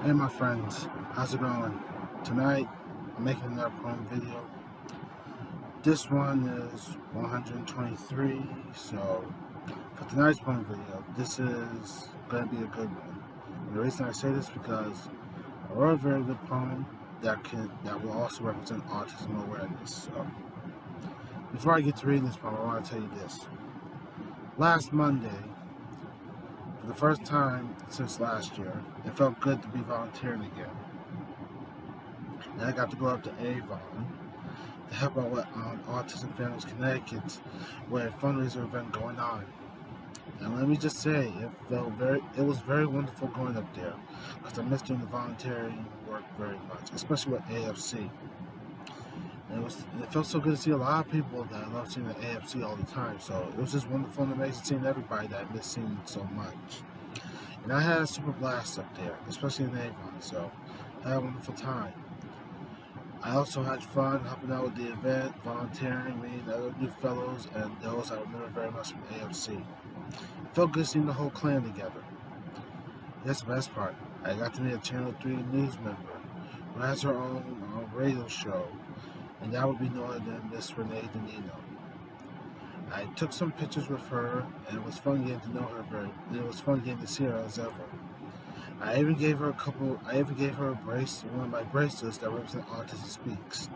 Hey my friends, how's it going? Tonight I'm making another poem video. This one is 123, so for tonight's poem video, this is going to be a good one. And the reason I say this is because I wrote a very good poem that will also represent autism awareness. So before I get to reading this poem, I want to tell you this. Last Monday, for the first time since last year, it felt good to be volunteering again. And I got to go up to Avon to help out with Autism Families Connecticut with a fundraiser event going on. And let me just say, it was very wonderful going up there because I missed doing the volunteering work very much, especially with AFC. And it felt so good to see a lot of people that I love seeing at AFC all the time. So it was just wonderful and amazing seeing everybody that I missed seeing so much. And I had a super blast up there, especially in Avon. So I had a wonderful time. I also had fun helping out with the event, volunteering, meeting other new fellows, and those I remember very much from AFC. It felt good seeing the whole clan together. That's the best part. I got to meet a Channel 3 news member who has her own radio show, and that would be no other than Miss Renee Danino. I took some pictures with her, and it was fun getting to know her it was fun getting to see her as ever. I even gave her a bracelet, one of my bracelets that represent Autism Speaks.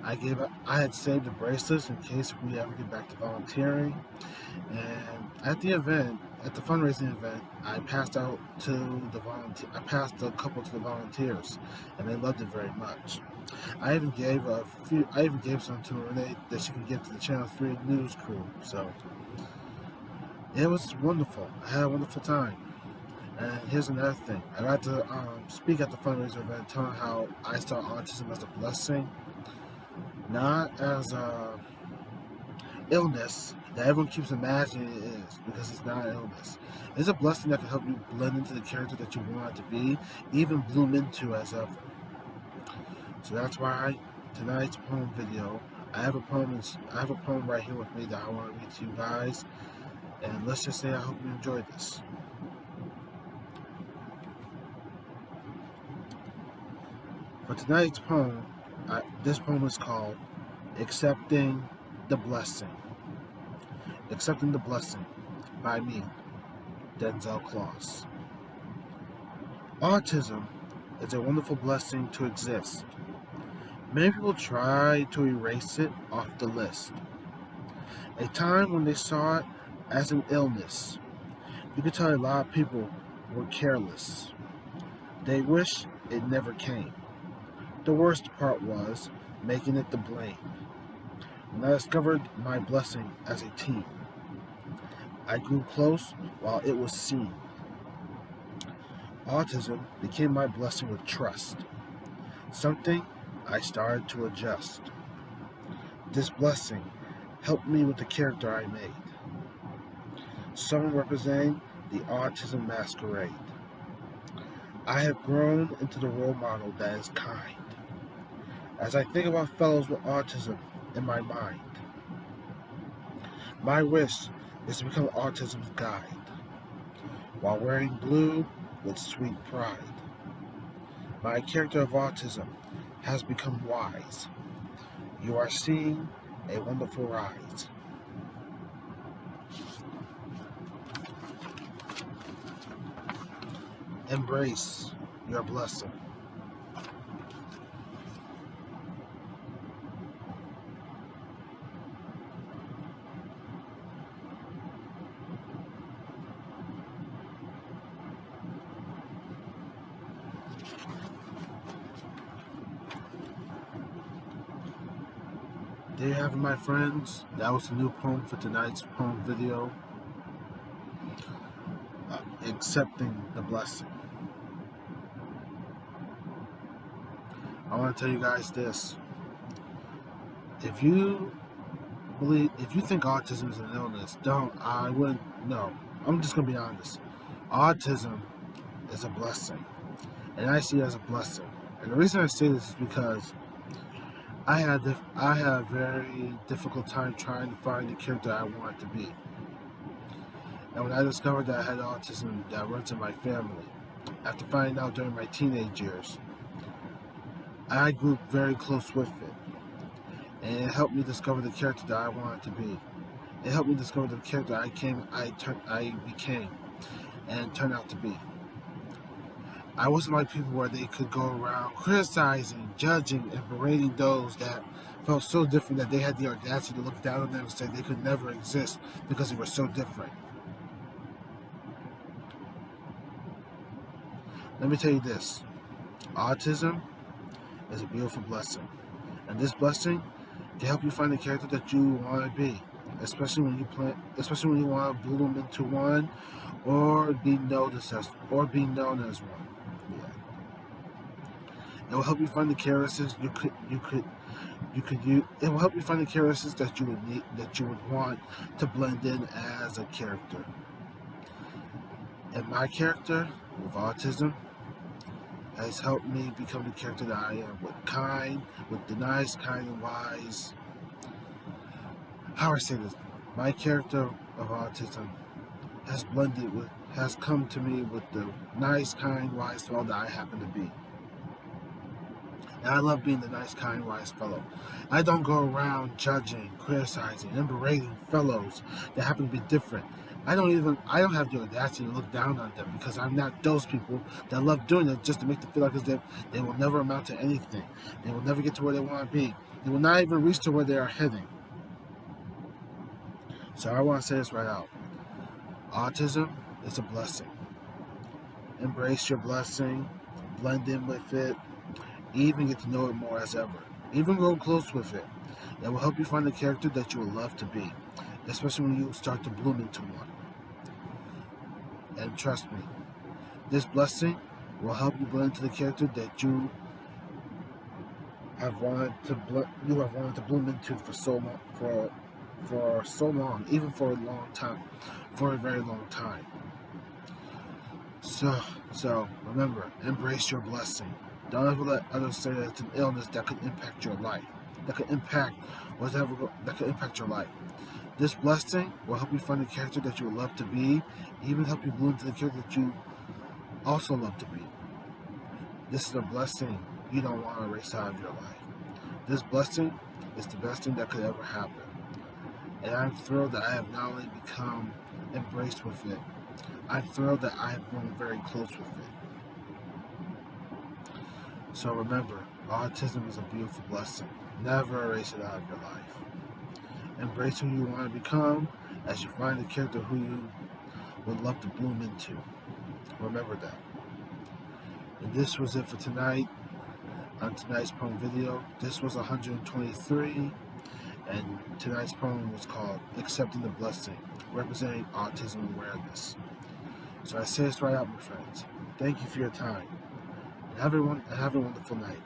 I had saved the bracelets in case we ever get back to volunteering. And at the fundraising event, I passed a couple to the volunteers, and they loved it very much. I even gave some to Renee that she could give to the Channel 3 news crew. So it was wonderful. I had a wonderful time. And here's another thing. I got to speak at the fundraiser event telling how I saw autism as a blessing, not as a illness that everyone keeps imagining it is, because it's not an illness. It's a blessing that can help you blend into the character that you want it to be, even bloom into as ever. So that's why tonight's poem video, I have a poem right here with me that I want to read to you guys. And let's just say I hope you enjoyed this. For tonight's poem, this poem is called Accepting the Blessing. Accepting the Blessing by me, Denzel. Autism is a wonderful blessing to exist. Many people try to erase it off the list. A time when they saw it as an illness. You could tell a lot of people were careless. They wish it never came. The worst part was making it the blame. When I discovered my blessing as a teen, I grew close while it was seen. Autism became my blessing with trust, something I started to adjust. This blessing helped me with the character I made, someone representing the autism masquerade. I have grown into the role model that is kind. As I think about fellows with autism in my mind, my wish is to become autism's guide, while wearing blue with sweet pride. My character of autism has become wise. You are seeing a wonderful rise. Embrace your blessing. There you have it, my friends. That was the new poem for tonight's poem video. Accepting the blessing. I want to tell you guys this. If you think autism is an illness, I wouldn't, no. I'm just going to be honest. Autism is a blessing. And I see it as a blessing. And the reason I say this is because I had a very difficult time trying to find the character I wanted to be. And when I discovered that I had autism that runs in my family, after finding out during my teenage years. I grew very close with it, and it helped me discover the character that I wanted to be. It helped me discover the character I became, and turned out to be. I wasn't like people where they could go around criticizing, judging, and berating those that felt so different that they had the audacity to look down on them and say they could never exist because they were so different. Let me tell you this. Autism is a beautiful blessing. And this blessing can help you find the character that you want to be. Especially when you want to bloom into one or be noticed as one. Yeah. It will help you find the characters it will help you find the characters that you would want to blend in as a character. And my character with autism has helped me become the character that I am, with the nice, kind, and wise. How I say this? My character of autism has come to me with the nice, kind, wise fellow that I happen to be. And I love being the nice, kind, wise fellow. I don't go around judging, criticizing, and berating fellows that happen to be different. I don't have the audacity to look down on them because I'm not those people that love doing it just to make them feel like as if they will never amount to anything. They will never get to where they want to be. They will not even reach to where they are heading. So I want to say this right out. Autism is a blessing. Embrace your blessing, blend in with it, even get to know it more as ever. Even grow close with it. That will help you find the character that you would love to be, especially when you start to bloom into one. And trust me, this blessing will help you blend into the character that you have wanted to bloom into for so long, even for a long time, for a very long time. So remember, embrace your blessing. Don't ever let others say that it's an illness that could impact your life. That could impact your life. This blessing will help you find the character that you would love to be, even help you bloom into the character that you also love to be. This is a blessing you don't want to erase out of your life. This blessing is the best thing that could ever happen. And I'm thrilled that I have not only become embraced with it, I'm thrilled that I have grown very close with it. So remember, autism is a beautiful blessing. Never erase it out of your life. Embrace who you want to become as you find the character who you would love to bloom into. Remember that. And this was it for tonight. On tonight's poem video. This was 123, and tonight's poem was called Accepting the Blessing, representing Autism Awareness. So I say this right out, my friends. Thank you for your time. And have a wonderful night.